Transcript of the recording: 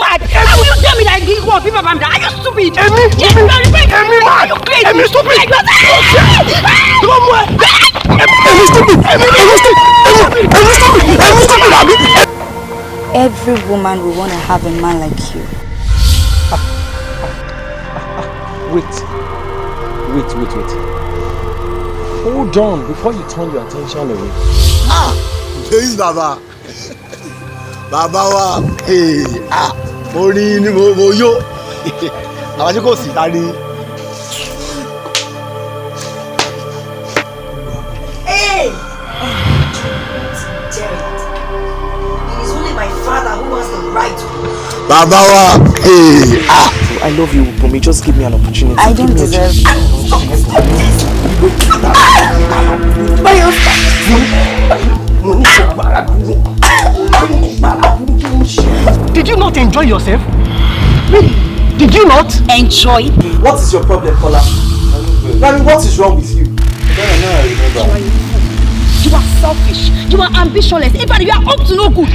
mad? How will you tell me that you want people from that? Are you stupid? Emi, yes, you are mad. Are you crazy? Emi, stupid. Emi, stupid. Every woman will want to have a man like you. Wait. Hold on before you turn your attention away. Please, Baba. Baba wa. Hey, Mori ni mo yo. Àwọn kò sí tani. Hey! Jerry, it is only my father who has the right to. Baba wa. Hey, I love you, Bumi. Just give me an opportunity. I don't deserve you. Did you not enjoy yourself? Really? Did you not enjoy? What is your problem, Paula? Rami, what is wrong with you? No, I remember. You are selfish. You are ambitionless. In fact, you are up to no good.